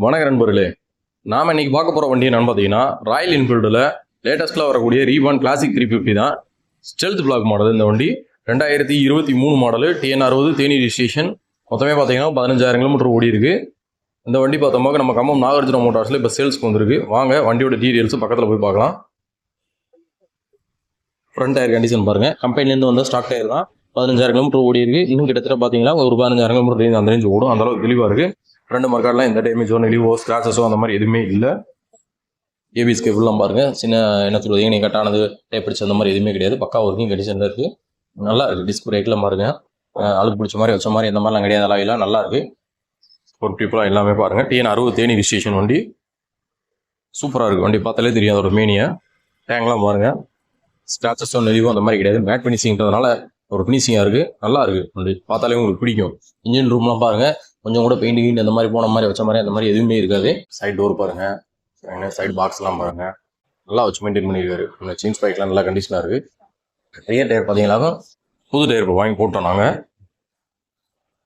வணக்க நண்பர்களே, நாம் இன்னைக்கு பார்க்க போகிற வண்டி என்னன்னு பார்த்தீங்கன்னா ராயல் என்ஃபீல்டில் லேட்டஸ்ட்டில் வரக்கூடிய ரீபான் கிளாசிக் 350 தான். Stealth black model. இந்த வண்டி 2023 மாடலு, TN60 தேனி ரிஜிஸ்ட்ரேஷன். மொத்தமே பார்த்தீங்கன்னா 15,000 கிலோமீட்டர் ஓடி இருக்கு. இந்த வண்டி பார்த்தோம்னா நம்ம கம்பம் நாகார்ஜுனா மோட்டார்ஸில் இப்போ சேல்ஸ்க்கு வந்திருக்கு. வாங்க வண்டியோட டீடைல்ஸ் பக்கத்தில் போய் பார்க்கலாம். ஃப்ரண்ட் டயர் கண்டிஷன் பாருங்கள். கம்பெனிலேருந்து வந்த ஸ்டாக் டயர் தான். 15,000 கிலோமீட்டர் ஓடி இருக்கு. இன்னும் கிட்டத்தட்ட பார்த்தீங்கன்னா ஒரு 15,000 கிலோமீட்டர் அந்த ரேஞ்ச் ஓடும். அந்தளவுக்கு தெளிவாக இருக்குது. ரெண்டு மர்க்கார்ட்லாம் எந்த டேமேஜோ நெளிவோ ஸ்க்ராச்சஸோ அந்த மாதிரி எதுவுமே இல்லை. ஏபிஎஸ் கேபிள்லாம் பாருங்கள். சின்ன என்ன சொல்வது ஏனி கட்டானது டேப் பிடிச்ச அந்த மாதிரி எதுவுமே கிடையாது. பக்கா ஒர்க்கிங் கண்டிஷனில் இருக்குது. நல்லா இருக்குது. டிஸ்க் பிரேக்லாம் பாருங்கள். அழுக்கு பிடிச்ச மாதிரி வச்ச மாதிரி எந்த மாதிரிலாம் கிடையாது. அலாயெல்லாம் நல்லா இருக்குது. ஒரு ட்ரிப்லாம் எல்லாமே பாருங்கள். TN60 தேனி ரிஜிஸ்ட்ரேஷன் வண்டி. சூப்பராக இருக்குது. வண்டி பார்த்தாலே தெரியும் அதோட மேனியை. டேங்க்லாம் பாருங்கள். ஸ்க்ராச்சஸோ நெளிவோ அந்த மாதிரி கிடையாது. மேட் ஃபினிஷிங்கிறதுனால ஒரு ஃபினிஷிங்காக இருக்குது. நல்லா இருக்குது வண்டி. பார்த்தாலே உங்களுக்கு பிடிக்கும். இன்ஜின் ரூம்லாம் பாருங்கள். கொஞ்சம் கூட பெயிண்டிங் அந்த மாதிரி போன மாதிரி வச்ச மாதிரி அந்த மாதிரி எதுவுமே இருக்காது. சைட் டோர் பாருங்கள். சைடு பாக்ஸ்லாம் பாருங்கள். நல்லா வச்சு மெயின்டைன் பண்ணியிருக்காரு. இந்த செயின் ஸ்பைக்லாம் நல்லா கண்டிஷனாக இருக்குது. ரியர் டயர் பார்த்தீங்கன்னா புது டயர் இப்போ வாங்கி போட்டோம் நாங்கள்.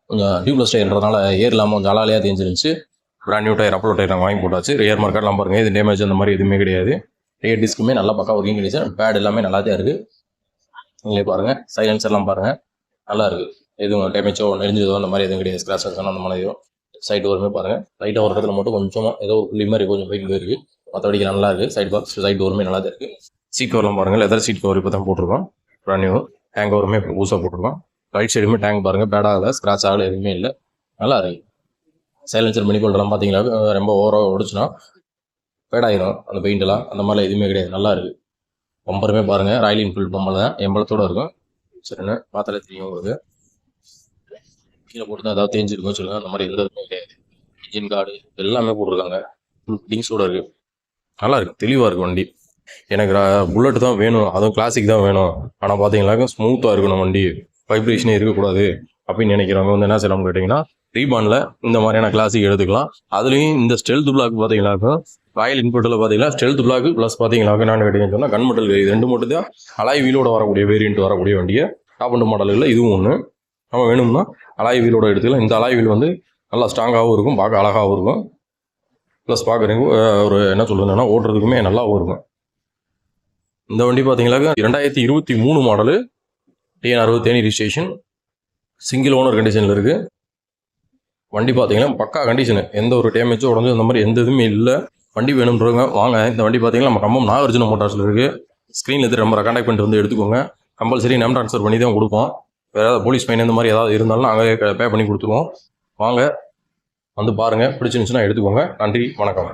கொஞ்சம் டியூப்லெஸ் டயர்ன்றதுனால ஏர் இல்லாமல் கொஞ்சம் அலாலையாக தெரிஞ்சிருந்துச்சு. பிராண்ட் நியூ டயர் அப்பளோ டயர் நாங்கள் வாங்கி போட்டாச்சு. ரியர் மார்க்கெட்லாம் பாருங்கள். இது டேமேஜ் அந்த மாதிரி எதுவுமே கிடையாது. ரியர் டிஸ்க்குமே நல்லா பக்கா ஒர்க்கிங் கண்டிஷன். பேட் எல்லாமே நல்லா தான் இருக்குது. நீங்களே பாருங்கள். சைலன்சர்லாம் பாருங்கள். நல்லா இருக்குது. எதுவும் டேமேஜோ நெறிஞ்சதோ அந்த மாதிரி எதுவும் கிடையாது. ஸ்க்ராச்சஸ் அந்த மாதிரியோ. சைடு டோருமே பாருங்கள். லைட்டாக ஒரு இடத்துல மட்டும் கொஞ்சமாக ஏதோ ஒரு புள்ளி மாதிரி கொஞ்சம் போயிட்டு இருக்குது. மற்றபடிக்கு நல்லா இருக்குது. சைட் பாக்ஸ் சைட் டோருமே நல்லா தான் இருக்குது. சீட் கவர்லாம் பாருங்கள். லெதர் சீட் கவர் இப்போ தான் போட்டிருக்கோம். Brand new. டேங்க் கவருமே இப்போ புதுசாக போட்டிருக்கோம். ரைட் சைடுமே டேங்க் பாருங்கள். பேட் ஆகலை, ஸ்க்ராச் ஆகலை, எதுவுமே இல்லை. நல்லா இருக்குது. சைலன்சர் மினிகோல்டெல்லாம் பார்த்தீங்கன்னா ரொம்ப ஓவராக ஒடிச்சுனா பேடாயிரும் அந்த பெயிண்டெல்லாம். அந்த மாதிரிலாம் எதுவுமே கிடையாது. நல்லா இருக்குது. பம்பருமே பாருங்கள். ராயல் என்ஃபீல்டு பம்பர் தான். எம்பளத்தோடு இருக்கும். சரிண்ணே, பார்த்தாலே தெரியும் உங்களுக்கு. கீழே போட்டு தான் ஏதாவது தேஞ்சிருக்கும் சொல்லுங்கள். அந்த மாதிரி எந்த இதுவுமே கிடையாது. இன்ஜின் கார்டு எல்லாமே போட்டிருக்காங்க. திங்ஸோடு இருக்குது. நல்லா இருக்குது. தெளிவாக இருக்குது வண்டி. எனக்கு புல்லட் தான் வேணும், அதுவும் கிளாசிக் தான் வேணும். ஆனால் பார்த்தீங்கன்னாக்க ஸ்மூத்தாக இருக்கணும் வண்டி, வைப்ரேஷனே இருக்கக்கூடாது அப்படின்னு நினைக்கிறவங்க வந்து என்ன செய்யலாம்னு கேட்டிங்கன்னா ரீபானில் இந்த மாதிரியான கிளாசிக் எடுத்துக்கலாம். அதுலேயும் இந்த ஸ்டெல்த் பிளாக் பார்த்தீங்கன்னாக்கா ராயல் என்ஃபீல்டில் பார்த்தீங்கன்னா ஸ்டெல்த் பிளாக் ப்ளஸ் பார்த்தீங்கன்னாக்க என்னென்னு கேட்டிங்கன்னு சொன்னால் கன் மெட்டல் இது ரெண்டு மட்டும் தான் அலாய் வீலோட வரக்கூடிய வேரியண்ட் வரக்கூடிய வண்டியை. டாப் அண்ட் மாடல்களில் இதுவும் ஒன்று. நம்ம வேணும்னா அலாய் வீலோட எடுத்துக்கலாம். இந்த அலாய் வீல் வந்து நல்லா ஸ்ட்ராங்காகவும் இருக்கும், பார்க்க அழகாகவும் இருக்கும். ப்ளஸ் பார்க்குறீங்க ஒரு என்ன சொல்லுதுன்னா ஓட்டுறதுக்குமே நல்லாவும் இருக்கும். இந்த வண்டி பார்த்தீங்கன்னாக்கா 2023 model, TN60 Theni registration, single owner கண்டிஷனில் இருக்குது. வண்டி பார்த்தீங்கன்னா பக்கா கண்டிஷனு. எந்த ஒரு டேமேஜோ உடஞ்சி அந்த மாதிரி எந்த இதுவுமே இல்லை. வண்டி வேணுன்றவங்க வாங்க. இந்த வண்டி பார்த்தீங்கன்னா நம்ம கம்பம் நாகார்ஜுனா மோட்டார்ஸில் இருக்குது. ஸ்க்ரீனில் எடுத்து நம்பரை கான்டாக்ட் பண்ணிட்டு வந்து எடுத்துக்கோங்க. கம்பல்சரி நேம் ட்ரான்ஸ்ஃபர் பண்ணி தான் கொடுப்போம். வேறு ஏதாவது போலீஸ் ஃபைன் இந்த மாதிரி ஏதாவது இருந்தாலும் நாங்கள் பே பண்ணி கொடுத்துருவோம். வாங்க வந்து பாருங்கள். பிடிச்சிருந்துச்சுன்னா எடுத்துக்கோங்க. நன்றி, வணக்கம்.